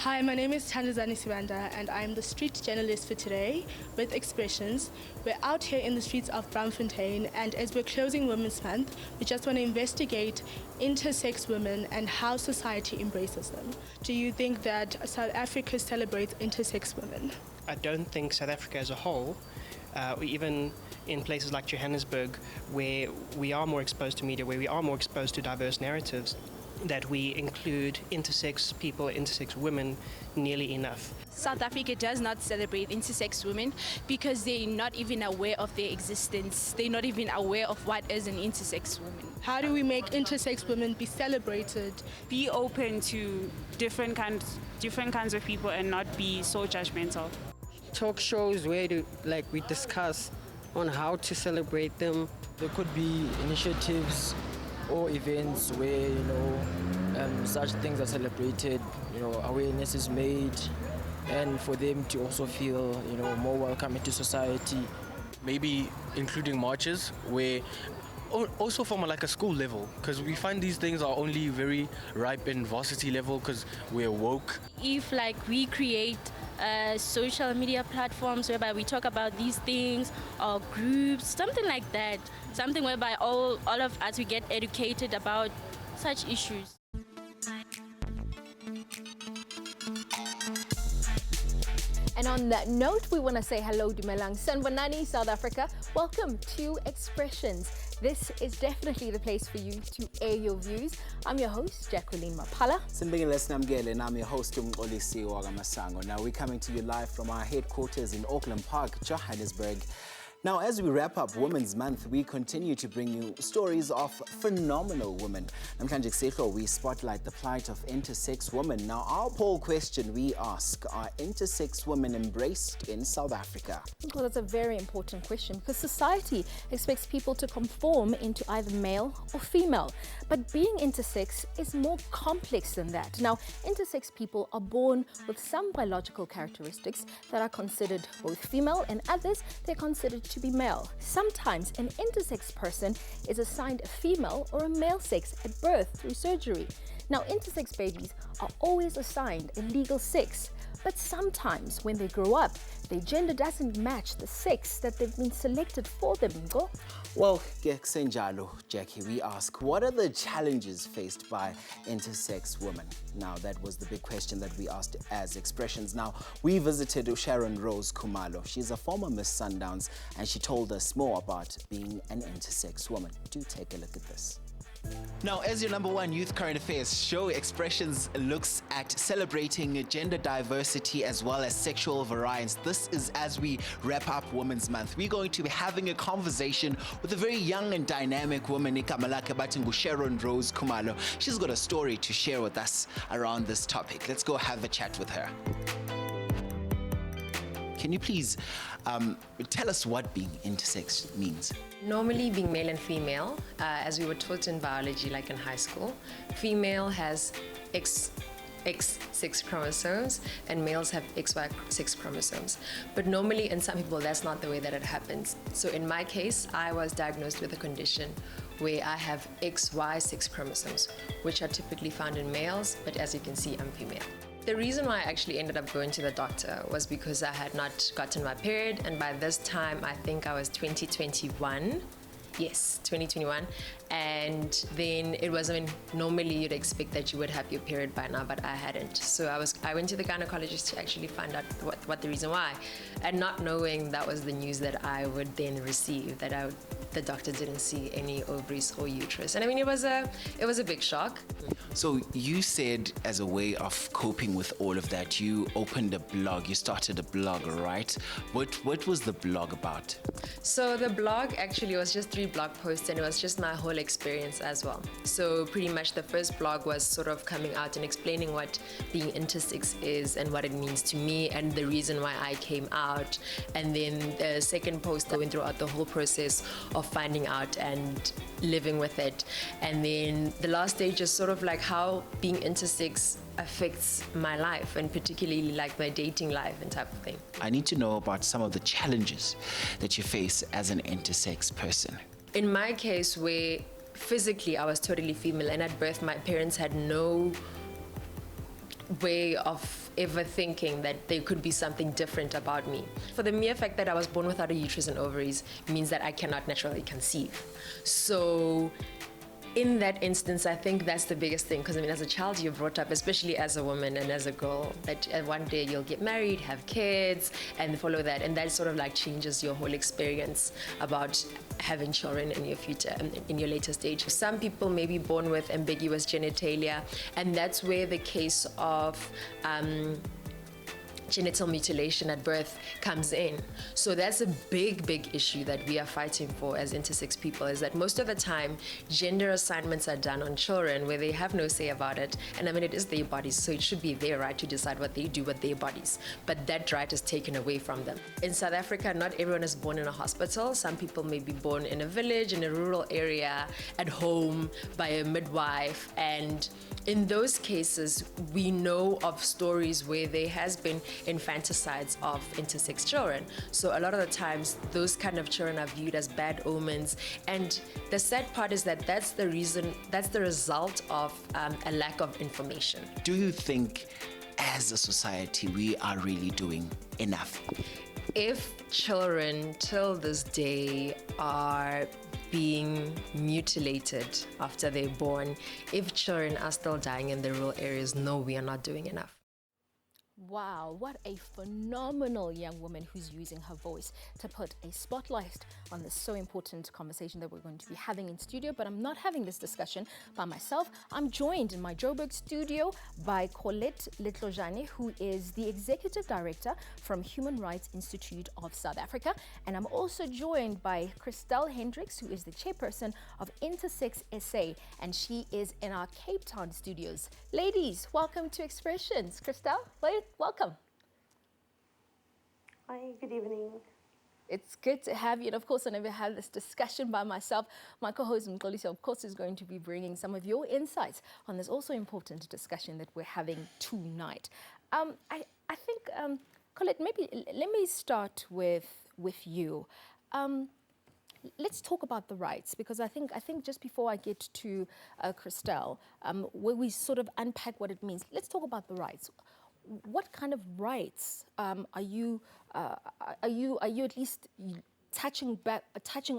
Hi, my name is Thandazani Sibanda and I'm the street journalist for today with Expressions. We're out here in the streets of Braamfontein, and as we're closing Women's Month, we just want to investigate intersex women and how society embraces them. Do you think that South Africa celebrates intersex women? I don't think South Africa as a whole, or even in places like Johannesburg, where we are more exposed to media, where we are more exposed to diverse narratives, that we include intersex people, intersex women nearly enough. South Africa does not celebrate intersex women because they're not even aware of their existence. They're not even aware of what is an intersex woman. How do we make intersex women be celebrated? Be open to different kinds of people and not be so judgmental. Talk shows where we discuss on how to celebrate them. There could be initiatives or events where such things are celebrated, awareness is made, and for them to also feel more welcome into society. Maybe including marches where also from a school level, because we find these things are only very ripe in varsity level because we're woke. If we create social media platforms whereby we talk about these things, or groups, something like that, something whereby all of us, we get educated about such issues. And on that note, we want to say hello to Dumelang Sanwanani, South Africa. Welcome to Expressions. This is definitely the place for you to air your views. I'm your host, Jacqueline Mapala. And I'm your host, Umqolisi Wagamasango. Now, we're coming to you live from our headquarters in Auckland Park, Johannesburg. Now, as we wrap up Women's Month, we continue to bring you stories of phenomenal women. We spotlight the plight of intersex women. Now, our poll question we ask, are intersex women embraced in South Africa? Well, that's a very important question because society expects people to conform into either male or female. But being intersex is more complex than that. Now, intersex people are born with some biological characteristics that are considered both female, and others they're considered to be male. Sometimes an intersex person is assigned a female or a male sex at birth through surgery. Now, intersex babies are always assigned a legal sex, but sometimes when they grow up, their gender doesn't match the sex that they've been selected for them. Well, Jackie, we ask, what are the challenges faced by intersex women? Now, that was the big question that we asked as Expressions. Now, we visited Sharon Rose Kamala. She's a former Miss Sundowns, and she told us more about being an intersex woman. Do take a look at this. Now, as your #1 youth current affairs show, Expressions looks at celebrating gender diversity as well as sexual variance. This is as we wrap up Women's Month. We're going to be having a conversation with a very young and dynamic woman, Kamala, Sharon Rose Kumalo. She's got a story to share with us around this topic. Let's go have a chat with her. Can you please tell us what being intersex means? Normally, being male and female, as we were taught in biology, like in high school, female has X6 chromosomes and males have XY6 chromosomes. But normally, in some people, that's not the way that it happens. So in my case, I was diagnosed with a condition where I have XY6 chromosomes, which are typically found in males, but as you can see, I'm female. The reason why I actually ended up going to the doctor was because I had not gotten my period, and by this time I think I was 2021. Yes, 2021. And then it was, normally you'd expect that you would have your period by now, but I hadn't. So I went to the gynecologist to actually find out what the reason why. And not knowing that was the news that I would then receive, that the doctor didn't see any ovaries or uterus. And it was a big shock. So you said as a way of coping with all of that, you opened a blog, you started a blog, right? What was the blog about? So the blog actually was just 3 blog posts, and it was just my whole experience as well. So pretty much the first blog was sort of coming out and explaining what being intersex is and what it means to me and the reason why I came out. And then the second post going throughout the whole process of finding out and living with it. And then the last stage is sort of like how being intersex affects my life, and particularly like my dating life and type of thing. I need to know about some of the challenges that you face as an intersex person. In my case, where physically I was totally female, and at birth my parents had no way of ever thinking that there could be something different about me. For the mere fact that I was born without a uterus and ovaries means that I cannot naturally conceive. So in that instance, I think that's the biggest thing, because I mean, as a child, you're brought up, especially as a woman and as a girl, that one day you'll get married, have kids, and follow that, and that sort of like changes your whole experience about having children in your future, in your later stage. Some people may be born with ambiguous genitalia, and that's where the case of genital mutilation at birth comes in. So that's a big, big issue that we are fighting for as intersex people, is that most of the time gender assignments are done on children where they have no say about it. And I mean, it is their bodies, so it should be their right to decide what they do with their bodies. But that right is taken away from them. In South Africa, not everyone is born in a hospital. Some people may be born in a village, in a rural area, at home, by a midwife. And in those cases, we know of stories where there has been infanticides of intersex children. So a lot of the times, those kind of children are viewed as bad omens. And the sad part is that that's the result of a lack of information. Do you think, as a society, we are really doing enough? If children till this day are being mutilated after they're born, if children are still dying in the rural areas, no, we are not doing enough. Wow, what a phenomenal young woman who's using her voice to put a spotlight on this so important conversation that we're going to be having in studio. But I'm not having this discussion by myself. I'm joined in my Joburg studio by Colette Letlojane, who is the Executive Director from Human Rights Institute of South Africa. And I'm also joined by Crystal Hendricks, who is the Chairperson of Intersex SA, and she is in our Cape Town studios. Ladies, welcome to Expressions. Crystal, welcome. Hi, good evening. It's good to have you. And of course, I never had this discussion by myself. My co-host Mxolisi, of course, is going to be bringing some of your insights on this also important discussion that we're having tonight. I think, Colette, maybe let me start with you. Let's talk about the rights, because I think just before I get to Crystal, where we sort of unpack what it means, let's talk about the rights. What kind of rights are you at least touching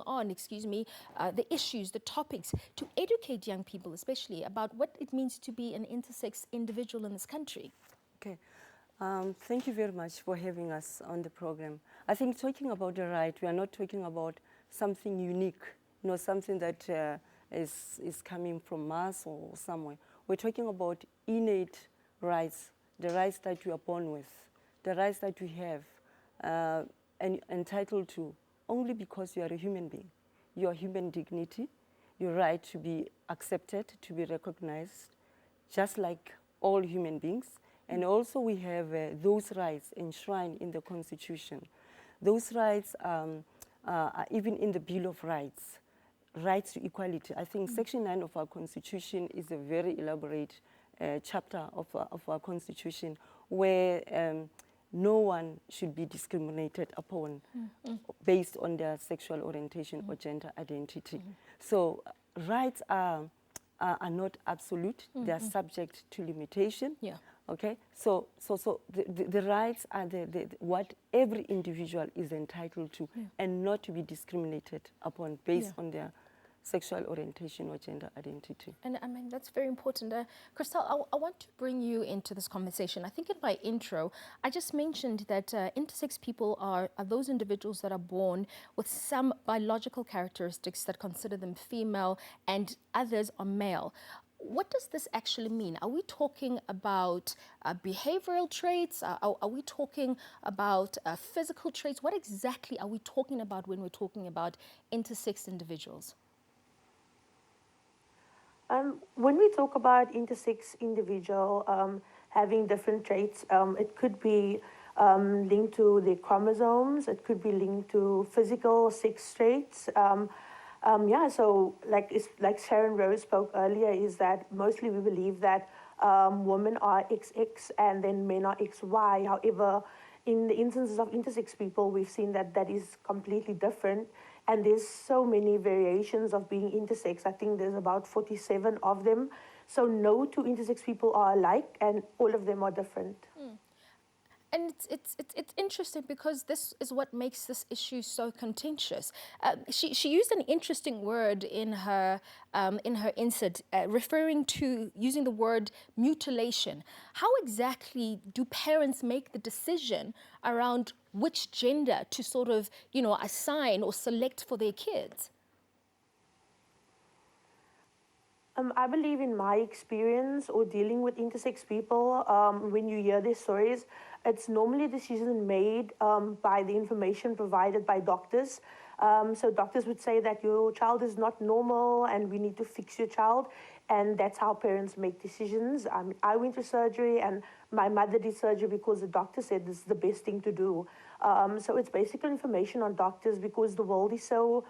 on, the issues, the topics, to educate young people, especially about what it means to be an intersex individual in this country? Okay. Thank you very much for having us on the program. I think talking about the right, we are not talking about something unique, something that is coming from us or somewhere. We're talking about innate rights, the rights that we are born with, the rights that we have and entitled to only because you are a human being. Your human dignity, your right to be accepted, to be recognized, just like all human beings. And also we have those rights enshrined in the Constitution. Those rights are even in the Bill of Rights, rights to equality. I think Section 9 of our Constitution is a very elaborate chapter of our Constitution where no one should be discriminated upon based on their sexual orientation or gender identity. So rights are not absolute. They are subject to limitation. Yeah. Okay. So the rights are what every individual is entitled to, and not to be discriminated upon based on their sexual orientation or gender identity. And I mean, that's very important. Crystal, I want to bring you into this conversation. I think in my intro, I just mentioned that intersex people are those individuals that are born with some biological characteristics that consider them female and others are male. What does this actually mean? Are we talking about behavioral traits? Are we talking about physical traits? What exactly are we talking about when we're talking about intersex individuals? When we talk about intersex individual having different traits, it could be linked to the chromosomes. It could be linked to physical sex traits. So like Sharon Rose spoke earlier, is that mostly we believe that women are XX and then men are XY. However, in the instances of intersex people, we've seen that is completely different. And there's so many variations of being intersex. I think there's about 47 of them. So no two intersex people are alike, and all of them are different. And it's interesting because this is what makes this issue so contentious. She used an interesting word in her insert, referring to using the word mutilation. How exactly do parents make the decision around which gender to sort of, assign or select for their kids? I believe in my experience or dealing with intersex people, when you hear their stories, it's normally a decision made by the information provided by doctors. So doctors would say that your child is not normal and we need to fix your child. And that's how parents make decisions. I went to surgery and my mother did surgery because the doctor said this is the best thing to do. So it's basically information on doctors because the world is so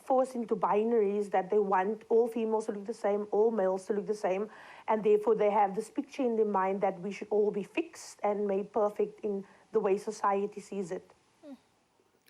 forced into binaries that they want all females to look the same, all males to look the same, and therefore they have this picture in their mind that we should all be fixed and made perfect in the way society sees it.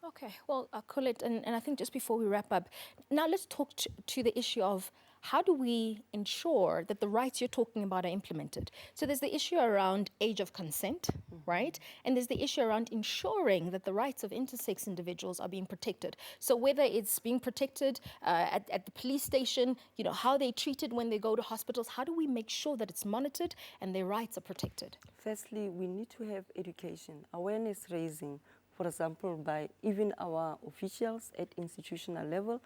Okay, well, Colette, and I think just before we wrap up, now let's talk to the issue of how do we ensure that the rights you're talking about are implemented? So there's the issue around age of consent, right? And there's the issue around ensuring that the rights of intersex individuals are being protected. So whether it's being protected at the police station, how they're treated when they go to hospitals, how do we make sure that it's monitored and their rights are protected? Firstly, we need to have education, awareness raising, for example, by even our officials at institutional level,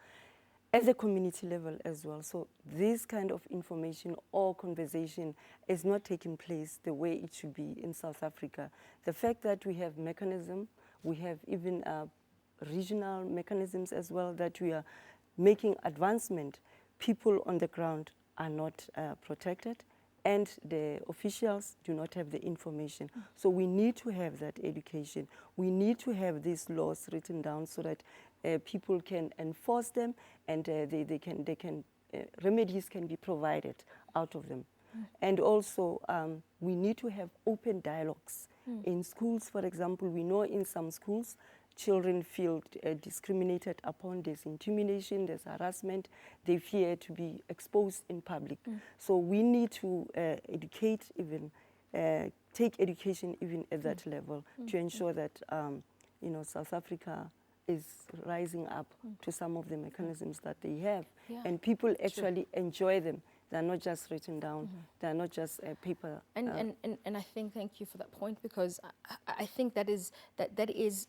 at the community level as well. So this kind of information or conversation is not taking place the way it should be in South Africa. The fact that we have mechanism, we have even regional mechanisms as well that we are making advancement, people on the ground are not protected and the officials do not have the information. So we need to have that education. We need to have these laws written down so that people can enforce them and remedies can be provided out of them. And also, we need to have open dialogues. In schools, for example, we know in some schools, children feel discriminated upon, there's intimidation, there's harassment, they fear to be exposed in public. So we need to educate even, take education even at that level to ensure that, South Africa is rising up to some of the mechanisms that they have. And people actually enjoy them. They're not just written down. They're not just paper. And I think, thank you for that point, because I think that is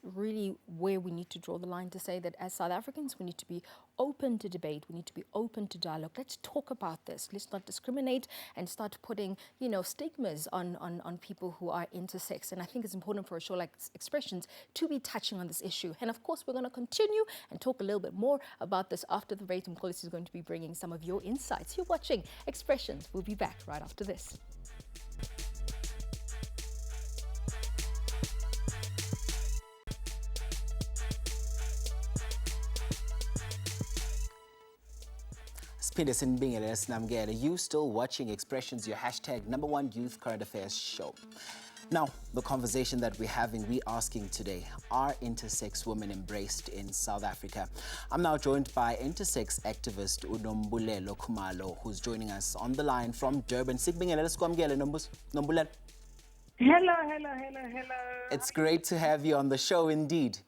really where we need to draw the line to say that as South Africans, we need to be open to debate. We need to be open to dialogue. Let's talk about this. Let's not discriminate and start putting, stigmas on people who are intersex. And I think it's important for a show like Expressions to be touching on this issue. And of course, we're going to continue and talk a little bit more about this after the break. Mkhosi is going to be bringing some of your insights. You're watching Expressions. We'll be back right after this. You still watching Expressions, your hashtag #1 Youth Current Affairs show. Now, the conversation that we're having, we're asking today, are intersex women embraced in South Africa? I'm now joined by intersex activist Balelo, who's joining us on the line from Durban. Hello. It's great to have you on the show indeed.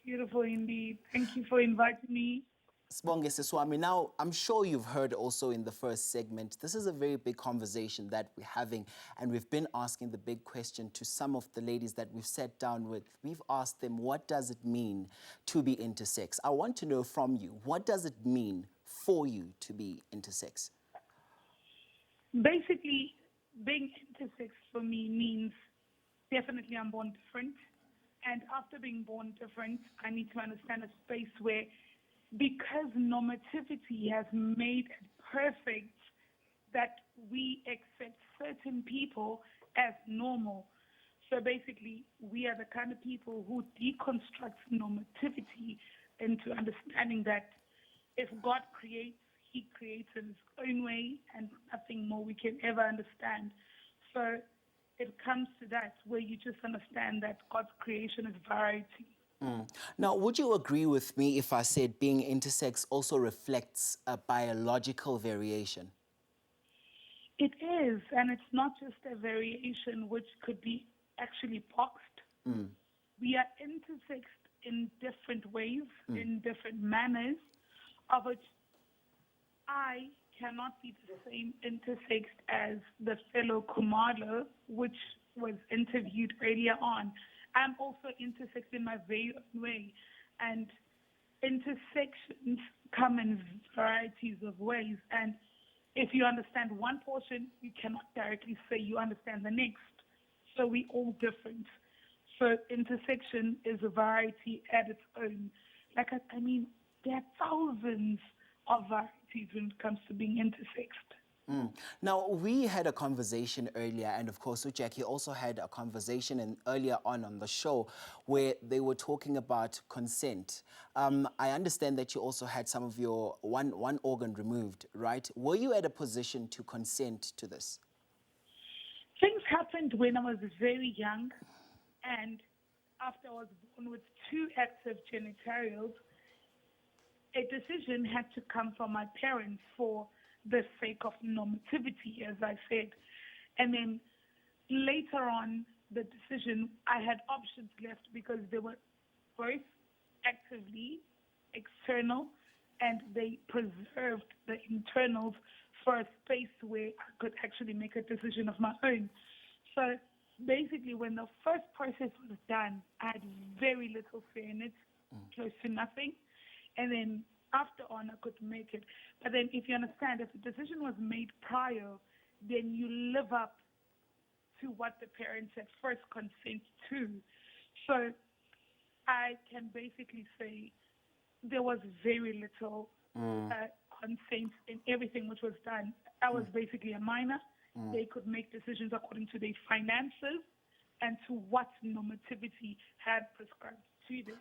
Beautiful indeed. Thank you for inviting me. Sibonge Siswami, now I'm sure you've heard also in the first segment, this is a very big conversation that we're having, and we've been asking the big question to some of the ladies that we've sat down with. We've asked them, what does it mean to be intersex? I want to know from you, what does it mean for you to be intersex? Basically, being intersex for me means definitely I'm born different, and after being born different, I need to understand a space where, because normativity has made it perfect that we accept certain people as normal. So basically, we are the kind of people who deconstruct normativity into understanding that if God creates, he creates in his own way and nothing more we can ever understand. So it comes to that where you just understand that God's creation is variety. Now, would you agree with me if I said being intersex also reflects a biological variation? It is, and it's not just a variation which could be actually boxed. We are intersexed in different ways, in different manners, of which I cannot be the same intersexed as the fellow Kamala, which was interviewed earlier on. I'm also intersexed in my very own way, and intersections come in varieties of ways, and if you understand one portion, you cannot directly say you understand the next. So we're all different. So intersection is a variety at its own. Like, I mean, there are thousands of varieties when it comes to being intersexed. Now, we had a conversation earlier, and of course, Jackie also had a conversation earlier on the show where they were talking about consent. I understand that you also had some of your one organ removed, right? Were you at a position to consent to this? Things happened when I was very young, and after I was born with 2 active genitals, a decision had to come from my parents for the sake of normativity, as I said. And then later on, the decision, I had options left because they were both actively external, and they preserved the internals for a space where I could actually make a decision of my own. So basically, when the first process was done, I had very little fear in it, close to nothing. And then after on, I could make it. But then if you understand, if the decision was made prior, then you live up to what the parents at first consent to. So I can basically say there was very little consent in everything which was done. I was basically a minor. They could make decisions according to their finances and to what normativity had prescribed to them.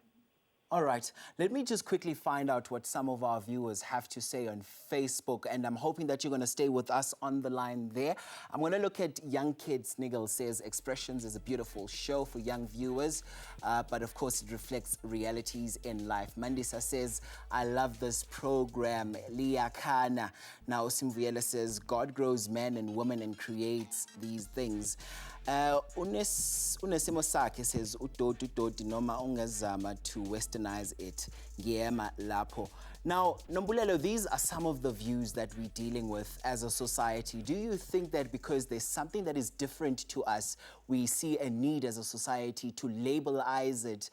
All right, let me just quickly find out what some of our viewers have to say on Facebook, and I'm hoping that you're going to stay with us on the line there. I'm going to look at Young Kids. Nigel says, Expressions is a beautiful show for young viewers, but of course it reflects realities in life. Mandisa says, I love this program. Leah Kana. Now Simviela says, God grows men and women and creates these things. Unesimo sakhe says udoti noma ungazama to westernize it ngiyema lapho. Now, Nombulelo, these are some of the views that we're dealing with as a society. Do you think that because there's something that is different to us, we see a need as a society to labelize it,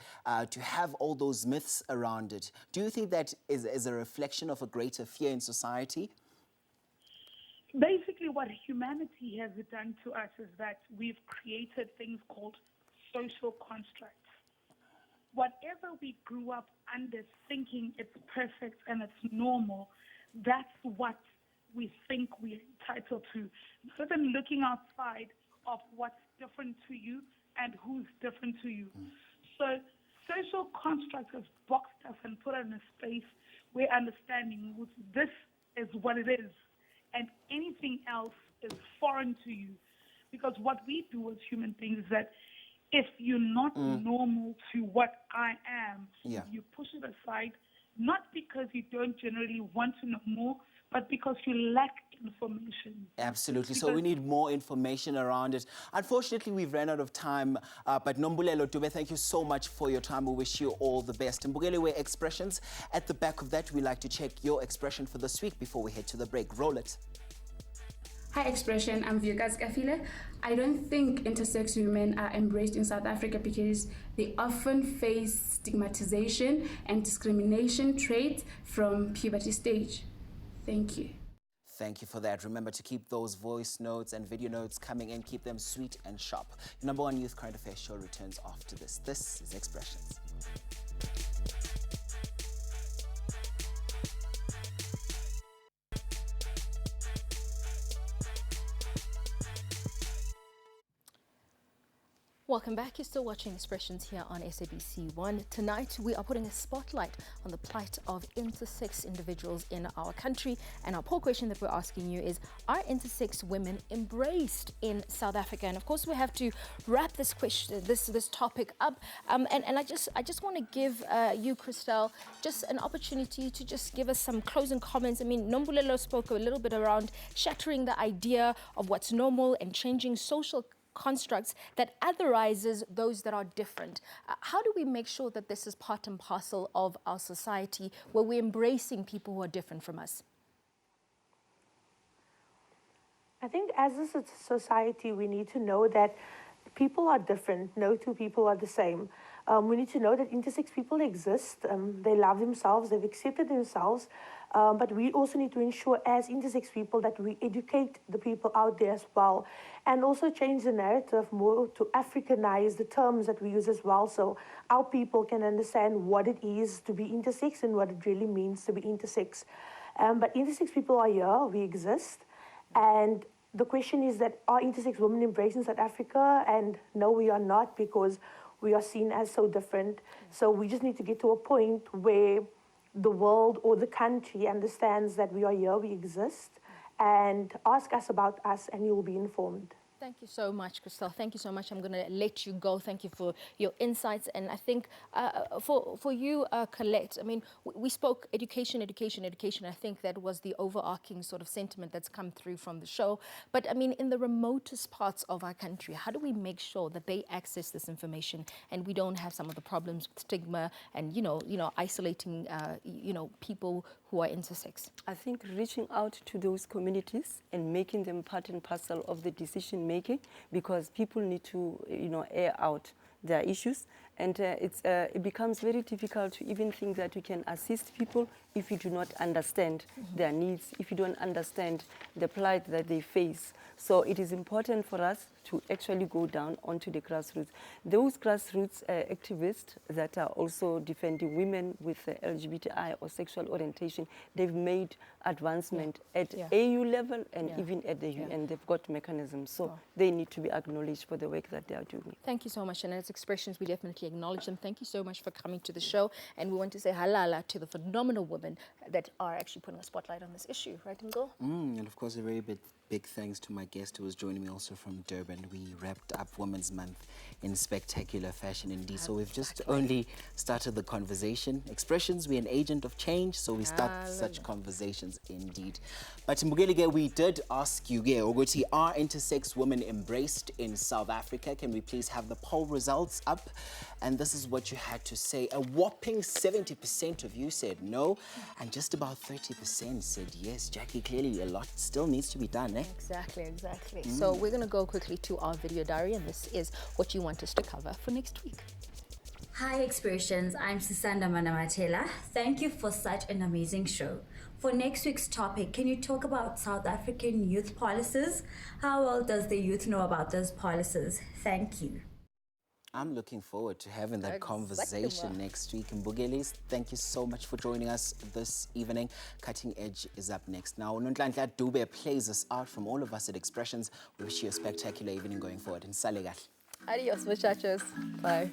to have all those myths around it? Do you think that is a reflection of a greater fear in society? Basically, what humanity has done to us is that we've created things called social constructs. Whatever we grew up under thinking it's perfect and it's normal, that's what we think we're entitled to. Rather than looking outside of what's different to you and who's different to you. So social constructs have boxed us and put us in a space where understanding this is what it is, and anything else is foreign to you. Because what we do as human beings is that if you're not normal to what I am, you push it aside, not because you don't generally want to know more, but because you lack information. Absolutely. So we need more information around it. Unfortunately, we've run out of time, but Nombulelo Dube, thank you so much for your time. We wish you all the best. Mbugelewe Expressions, at the back of that, we like to check your expression for this week before we head to the break. Roll it. Hi Expression, I'm Vyogas Gafile. I don't think intersex women are embraced in South Africa because they often face stigmatization and discrimination traits from puberty stage. Thank you. Thank you for that. Remember to keep those voice notes and video notes coming in. Keep them sweet and sharp. Your number one youth current affairs show returns after this. This is Expressions. Welcome back. You're still watching Expressions here on SABC 1. Tonight, we are putting a spotlight on the plight of intersex individuals in our country. And our poll question that we're asking you is, are intersex women embraced in South Africa? And of course, we have to wrap this question, this topic up. And I just want to give you, Crystal, just an opportunity to just give us some closing comments. I mean, Balelo spoke a little bit around shattering the idea of what's normal and changing social constructs that otherizes those that are different. How do we make sure that this is part and parcel of our society where we're embracing people who are different from us? I think as a society, we need to know that people are different. No two people are the same. We need to know that intersex people exist. They love themselves. They've accepted themselves. But we also need to ensure as intersex people that we educate the people out there as well, and also change the narrative more to Africanize the terms that we use as well, so our people can understand what it is to be intersex and what it really means to be intersex. But intersex people are here, we exist, and the question is that are intersex women embraced in South Africa? And no, we are not, because we are seen as so different. So we just need to get to a point where the world or the country understands that we are here, we exist, and ask us about us and you will be informed. Thank you so much, Crystal. Thank you so much. I'm going to let you go. Thank you for your insights. And I think for you, Colette, I mean, we spoke education. I think that was the overarching sort of sentiment that's come through from the show. But I mean, in the remotest parts of our country, how do we make sure that they access this information and we don't have some of the problems with stigma and, you know, isolating, people who are intersex? I think reaching out to those communities and making them part and parcel of the decision making, because people need to, air out their issues, and it becomes very difficult to even think that you can assist people if you do not understand their needs, if you don't understand the plight that they face. So it is important for us to actually go down onto the grassroots. Those grassroots activists that are also defending women with LGBTI or sexual orientation, they've made advancement at AU level and even at the UN. They've got mechanisms, so they need to be acknowledged for the work that they are doing. Thank you so much. And as Expressions, we definitely acknowledge them. Thank you so much for coming to the show. And we want to say halala to the phenomenal women that are actually putting a spotlight on this issue. Right, Ngo? And of course, a very big thanks to my guest who was joining me also from Durban. We wrapped up Women's Month in spectacular fashion indeed. So we've just only started the conversation. Expressions, we're an agent of change, so we start such conversations indeed. But Mbugelige, we did ask you, Ogoti, are intersex women embraced in South Africa? Can we please have the poll results up? And this is what you had to say. A whopping 70% of you said no, and just about 30% said yes. Jackie, clearly a lot still needs to be done, eh? Exactly. So we're going to go quickly to our video diary, and this is what you want us to cover for next week. Hi Expressions, I'm Susanda Manamatela. Thank you for such an amazing show. For next week's topic, can you talk about South African youth policies? How well does the youth know about those policies? Thank you. I'm looking forward to having that conversation next week. And Bugelis, thank you so much for joining us this evening. Cutting Edge is up next. Now, Nonhlanhla Dube plays us out. From all of us at Expressions, we wish you a spectacular evening going forward. And Salegal. Adios, muchachos. Bye.